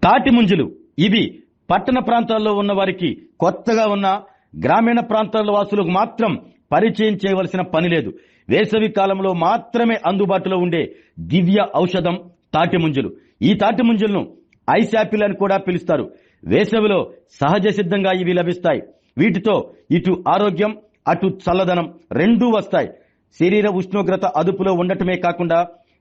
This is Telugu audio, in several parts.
తాటి ముంజలు ఇవి పట్టణ ప్రాంతాల్లో ఉన్న వారికి కొత్తగా ఉన్న గ్రామీణ ప్రాంతాల వాసులకు మాత్రం పరిచయం చేయవలసిన పని లేదు. వేసవి కాలంలో మాత్రమే అందుబాటులో ఉండే దివ్య ఔషధం తాటి ముంజలు. ఈ తాటి ముంజలను ఐస్ యాపిల్ అని కూడా పిలుస్తారు. వేసవిలో సహజ సిద్ధంగా ఇవి లభిస్తాయి. వీటితో ఇటు ఆరోగ్యం అటు చల్లదనం రెండూ వస్తాయి. శరీర ఉష్ణోగ్రత అదుపులో ఉండటమే కాకుండా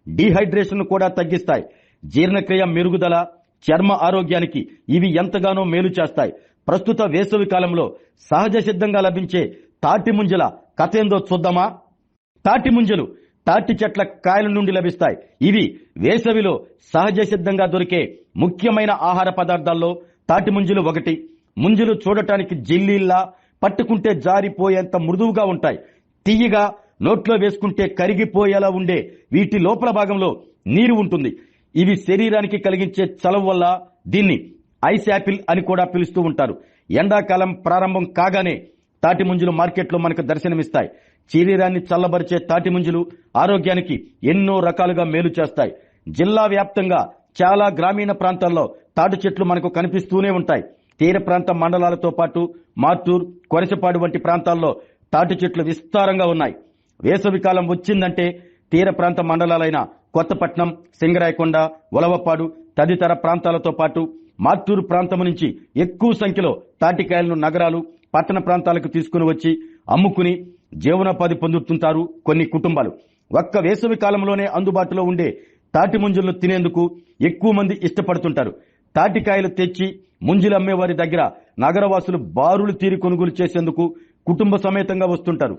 డీహైడ్రేషన్ కూడా తగ్గిస్తాయి. జీర్ణక్రియ మెరుగుదల, చర్మ ఆరోగ్యానికి ఇవి ఎంతగానో మేలు చేస్తాయి. ప్రస్తుత వేసవి కాలంలో సహజ సిద్ధంగా లభించే తాటి ముంజల కథ ఏందో చూద్దామా? తాటి ముంజలు తాటి చెట్ల కాయల నుండి లభిస్తాయి. ఇవి వేసవిలో సహజ సిద్ధంగా దొరికే ముఖ్యమైన ఆహార పదార్థాల్లో తాటి ముంజలు ఒకటి. ముంజలు చూడటానికి జెల్లీల్లా, పట్టుకుంటే జారిపోయేంత మృదువుగా ఉంటాయి. తీయగా, నోట్లో వేసుకుంటే కరిగిపోయేలా ఉండే వీటి లోపల భాగంలో నీరు ఉంటుంది. ఇవి శరీరానికి కలిగించే చలవ వల్ల దీన్ని ఐస్ యాపిల్ అని కూడా పిలుస్తూ ఉంటారు. ఎండాకాలం ప్రారంభం కాగానే తాటి ముంజలు మార్కెట్లో మనకు దర్శనమిస్తాయి. శరీరాన్ని చల్లబరిచే తాటి ముంజలు ఆరోగ్యానికి ఎన్నో రకాలుగా మేలు చేస్తాయి. జిల్లా వ్యాప్తంగా చాలా గ్రామీణ ప్రాంతాల్లో తాటి చెట్లు మనకు కనిపిస్తూనే ఉంటాయి. తీర ప్రాంత మండలాలతో పాటు మార్టూర్, కొరసపాడు వంటి ప్రాంతాల్లో తాటి చెట్లు విస్తారంగా ఉన్నాయి. వేసవి కాలం వచ్చిందంటే తీర ప్రాంత మండలాలైన కొత్తపట్నం, సింగరాయకొండ, ఉలవపాడు తదితర ప్రాంతాలతో పాటు మార్టూరు ప్రాంతం నుంచి ఎక్కువ సంఖ్యలో తాటికాయలను నగరాలు, పట్టణ ప్రాంతాలకు తీసుకుని వచ్చి అమ్ముకుని జీవనోపాధి పొందుతుంటారు కొన్ని కుటుంబాలు. ఒక్క వేసవి కాలంలోనే అందుబాటులో ఉండే తాటి ముంజలను తినేందుకు ఎక్కువ మంది ఇష్టపడుతుంటారు. తాటికాయలు తెచ్చి ముంజలు అమ్మేవారి దగ్గర నగరవాసులు బారులు తీరి కొనుగోలు చేసేందుకు కుటుంబ సమేతంగా వస్తుంటారు.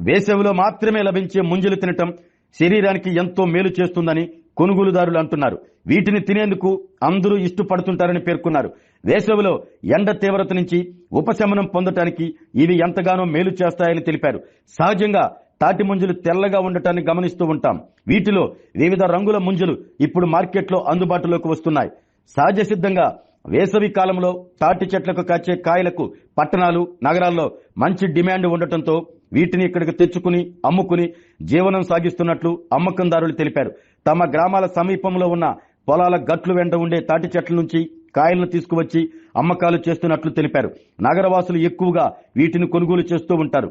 వేసవిలో మాత్రమే లభించే ముంజలు తినటం శరీరానికి ఎంతో మేలు చేస్తుందని కొనుగోలుదారులు అంటున్నారు. వీటిని తినేందుకు అందరూ ఇష్టపడుతుంటారని పేర్కొన్నారు. వేసవిలో ఎండ తీవ్రత నుంచి ఉపశమనం పొందటానికి ఇవి ఎంతగానో మేలు చేస్తాయని తెలిపారు. సహజంగా తాటి ముంజలు తెల్లగా ఉండటాన్ని గమనిస్తూ ఉంటాం. వీటిలో వివిధ రంగుల ముంజలు ఇప్పుడు మార్కెట్లో అందుబాటులోకి వస్తున్నాయి. సహజ సిద్ధంగా వేసవి కాలంలో తాటి చెట్లకు కాచే కాయలకు పట్టణాలు, నగరాల్లో మంచి డిమాండ్ ఉండటంతో వీటిని ఇక్కడికి తెచ్చుకుని అమ్ముకుని జీవనం సాగిస్తున్నట్లు అమ్మకందారులు తెలిపారు. తమ గ్రామాల సమీపంలో ఉన్న పొలాల గట్లు వెంట ఉండే తాటి చెట్ల నుంచి కాయలను తీసుకువచ్చి అమ్మకాలు చేస్తున్నట్లు తెలిపారు. నగరవాసులు ఎక్కువగా వీటిని కొనుగోలు చేస్తూ ఉంటారు.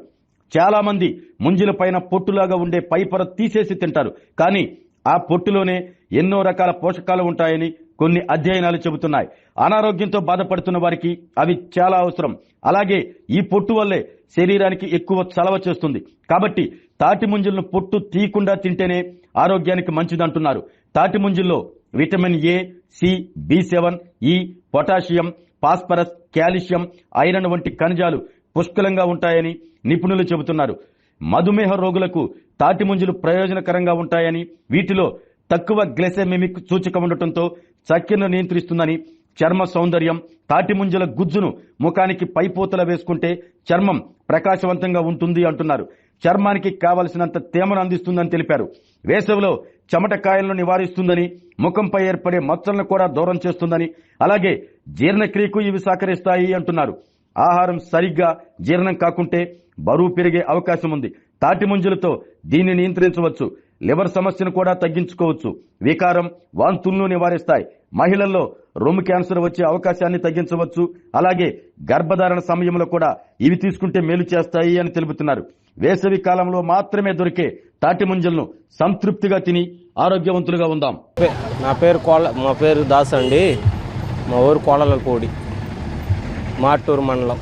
చాలా మంది ముంజల పైన పొట్టులాగా ఉండే పైపొర తీసేసి తింటారు. కానీ ఆ పొట్టులోనే ఎన్నో రకాల పోషకాలు ఉంటాయని కొన్ని అధ్యయనాలు చెబుతున్నాయి. అనారోగ్యంతో బాధపడుతున్న వారికి అవి చాలా అవసరం. అలాగే ఈ పొట్టు వల్లే శరీరానికి ఎక్కువ చలవ చేస్తుంది. కాబట్టి తాటి ముంజలను పొట్టు తీయకుండా తింటేనే ఆరోగ్యానికి మంచిదంటున్నారు. తాటి ముంజల్లో విటమిన్ ఏ, సి, బి7, ఈ, పొటాషియం, ఫాస్ఫరస్, కాల్షియం, ఐరన్ వంటి ఖనిజాలు పుష్కలంగా ఉంటాయని నిపుణులు చెబుతున్నారు. మధుమేహ రోగులకు తాటి ముంజలు ప్రయోజనకరంగా ఉంటాయని, వీటిలో తక్కువ గ్లైసెమిక్ సూచిక ఉండటంతో చక్కెరను నియంత్రిస్తుందని, చర్మ సౌందర్యం, తాటి ముంజల గుజ్జును ముఖానికి పైపోతల వేసుకుంటే చర్మం ప్రకాశవంతంగా ఉంటుంది అంటున్నారు. చర్మానికి కావలసినంత తేమను అందిస్తుందని తెలిపారు. వేసవిలో చెమటకాయలను నివారిస్తుందని, ముఖంపై ఏర్పడే మచ్చలను కూడా దూరం చేస్తుందని, అలాగే జీర్ణక్రియకు ఇవి సహకరిస్తాయి అంటున్నారు. ఆహారం సరిగ్గా జీర్ణం కాకుంటే బరువు పెరిగే అవకాశం ఉంది. తాటి ముంజలతో దీన్ని నియంత్రించవచ్చు. లివర్ సమస్యను కూడా తగ్గించుకోవచ్చు. వికారం, వాంతులను నివారిస్తాయి. మహిళల్లో రొమ్ము క్యాన్సర్ వచ్చే అవకాశాన్ని తగ్గించవచ్చు. అలాగే గర్భధారణ సమయంలో కూడా ఇవి తీసుకుంటే మేలు చేస్తాయి అని తెలుపుతున్నారు. వేసవి కాలంలో మాత్రమే దొరికే తాటి ముంజలను సంతృప్తిగా తిని ఆరోగ్యవంతులుగా ఉందాం. మా పేరు దాస్ అండి. మా ఊరు కోడలపూడి, మార్టూరు మండలం.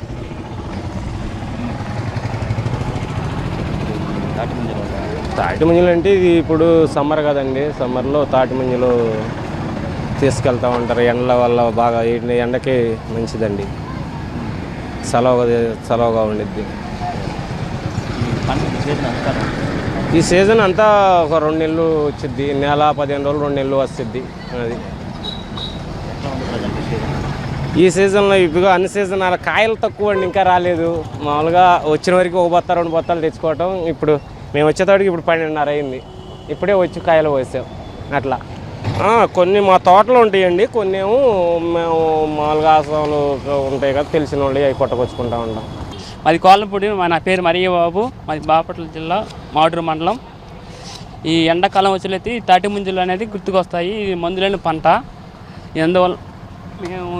తాటి ముంజలు అంటే ఇది ఇప్పుడు సమ్మర్ కదండి. సమ్మర్లో తాటి ముంజలు తీసుకెళ్తూ ఉంటారు. ఎండల వల్ల బాగా ఎండకి మంచిదండి, చలవగా ఉండిద్ది. ఈ సీజన్ అంతా ఒక 2 నెలలు వచ్చిద్ది. నెల 15 రోజులు, 2 నెలలు వస్తుంది. అది ఈ సీజన్లో ఇప్పుడు అన్ని సీజన్ అలా కాయలు తక్కువ అండి, ఇంకా రాలేదు. మామూలుగా వచ్చిన వరకు 1 బత్త 2 బత్తాలు తెచ్చుకోవటం. ఇప్పుడు మేము వచ్చేటప్పటికి ఇప్పుడు 12:30 అయింది. ఇప్పుడే వచ్చి కాయలు పోసాం. అట్లా కొన్ని మా తోటలు ఉంటాయండి, కొన్ని ఏమో మేము మామూలుగా ఆసనాలు ఉంటాయి కదా, తెలిసిన వాళ్ళు అవి కొట్టకొచ్చుకుంటూ ఉంటాం. మాది కోలంపూడి. నా పేరు మరియ బాబు. మాది బాపట్ల జిల్లా, మాటూరు మండలం. ఈ ఎండాకాలం వచ్చేది తాటి ముంజలు అనేది గుర్తుకొస్తాయి. ఇది మందులేని పంట. మేము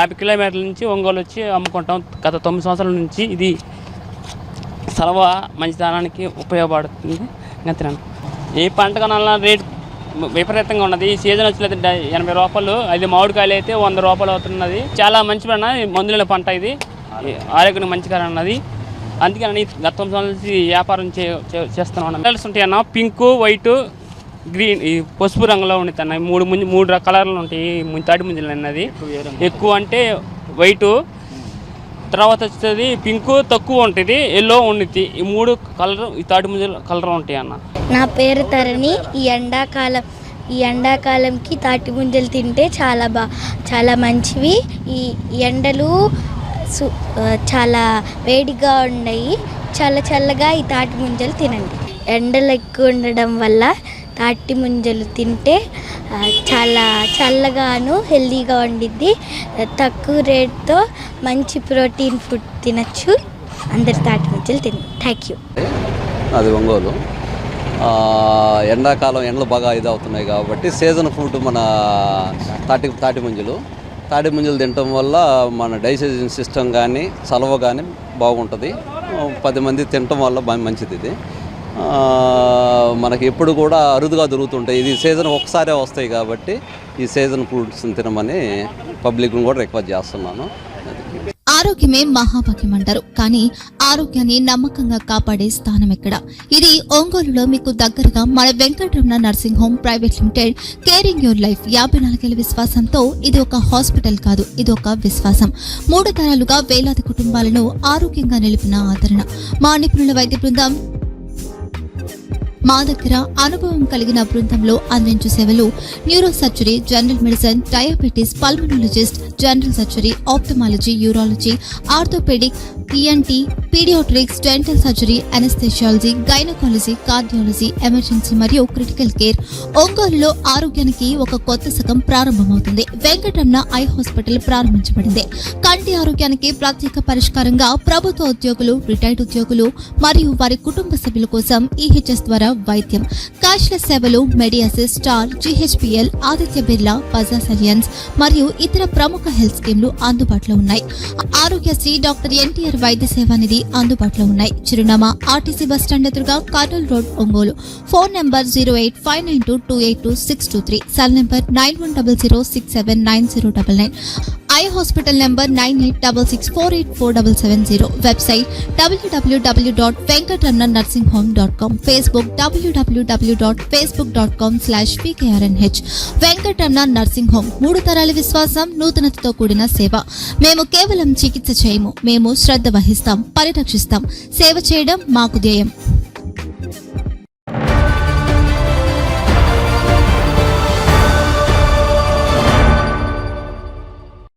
50 కిలోమీటర్ల నుంచి ఒంగోలు వచ్చి అమ్ముకుంటాం. గత 9 సంవత్సరాల నుంచి ఇది సలవ మంచితనానికి ఉపయోగపడుతుంది. అంతేనా, ఏ పంట కొనాలన్నా రేట్ విపరీతంగా ఉన్నది. ఈ సీజన్ వచ్చలేదు 80 రూపాయలు, అది మామిడికాయలు అయితే 100 రూపాయలు అవుతున్నది. చాలా మంచి పంట, మందుల పంట, ఇది ఆరోగ్యానికి మంచిగా అన్నది. అందుకే గత 9 సంవత్సరాల నుంచి వ్యాపారం చేస్తున్నాం. కలర్స్ ఉంటాయి అన్న, పింక్, వైట్, గ్రీన్, ఈ పసుపు రంగులో ఉంటుంది అన్న. మూడు కలర్లు ఉంటాయి తాటి ముంజలు అన్నది. ఎక్కువ అంటే వైటు, తర్వాత వచ్చేది పింక్, తక్కువ ఉంటుంది ఎల్లో ఉంటుంది. ఈ 3 కలర్ ఈ తాటి ముంజలు కలర్ ఉంటాయి అన్న. నా పేరు తరణి. ఈ ఎండాకాలంకి తాటి ముంజలు తింటే చాలా మంచివి. ఈ ఎండలు చాలా వేడిగా ఉన్నాయి, చల్లగా ఈ తాటి ముంజలు తినండి. ఎండలు ఎక్కువ ఉండడం వల్ల తాటి ముంజలు తింటే చాలా చల్లగాను హెల్దీగా ఉండిద్ది. తక్కువ రేట్తో మంచి ప్రోటీన్ ఫుడ్ తినచ్చు. అందరు తాటి ముంజలు తినండి. Thank you. అది ఒంగోలు. ఎండాకాలం ఎండలు బాగా ఇదవుతున్నాయి కాబట్టి సీజన్ ఫుడ్ మన తాటి ముంజలు తినటం వల్ల మన డైజెషన్ సిస్టమ్ కానీ చలవ కానీ బాగుంటుంది. 10 మంది తినటం వల్ల మంచిది. ఇది మనకి ఎప్పుడు కూడా అరుదుగా దొరుకుతుంటాయి. ఇది సీజన్ ఒకసారే వస్తాయి కాబట్టి ఈ సీజన్ ఫ్రూట్స్ తినమని పబ్లిక్ను కూడా రిక్వెస్ట్ చేస్తున్నాను. ఆరోగ్యమే మహాభాగ్యం అంటారు, కానీ ఆరోగ్యాన్ని నమ్మకంగా కాపాడే స్థానం ఎక్కడ? ఇది ఒంగోలులో మీకు దగ్గరగా మన Venkataramana nursing home private limited. Caring your life 54 ఏళ్ల విశ్వాసంతో ఇది ఒక హాస్పిటల్ కాదు, ఇది ఒక విశ్వాసం. 3 తరాలుగా వేలాది కుటుంబాలను ఆరోగ్యంగా నిలిపిన ఆదరణ. మా నిపుణుల వైద్య బృందం మా దగ్గర అనుభవం కలిగిన బృందంలో అందించే సేవలు neuro surgery, general medicine, diabetes, pulmonologist, general surgery, ophthalmology, urology, orthopaedic, ENT, paediatrics, dental surgery, anaesthesiology, gynaecology, cardiology, emergency మరియు క్రిటికల్ కేర్. ఒంగోలులో ఆరోగ్యానికి ఒక కొత్త శకం ప్రారంభమవుతుంది. వెంకటరమణ ఐ హాస్పిటల్ ప్రారంభించబడింది. కంటి ఆరోగ్యానికి ప్రత్యేక పరిష్కారంగా ప్రభుత్వ ఉద్యోగులు, రిటైర్డ్ ఉద్యోగులు మరియు వారి కుటుంబ సభ్యుల కోసం ఈహెచ్ఎస్ ద్వారా వైద్యం, క్యాష్లెస్ సేవలు, Medi Assist, Star, GHPL, Aditya Birla, Bajaj Allianz మరియు ఇతర ప్రముఖ హెల్త్ స్కీమ్లు అందుబాటులో ఉన్నాయి. ఆరోగ్యశ్రీ, డాక్టర్ ఎన్టీఆర్ వైద్య సేవా నిధి అందుబాటులో ఉన్నాయి. చిరునామా ఆర్టీసీ బస్టాండ్ ఎదురుగా, Kurnool road, Ongole. Phone number 08592282623, cell number 9100679099. Eye hospital number 9866484770. Website www.venkatramanarsinghome.com. Facebook www.facebook.com/pkrnh. Venkataramana nursing home. 3 తరాల విశ్వాసం, నూతనతతో కూడిన సేవ. మేము కేవలం చికిత్స చేయము, మేము శ్రద్ధ వహిస్తాం, పరిరక్షిస్తాం. సేవ చేయడం మాకు ధ్యేయం.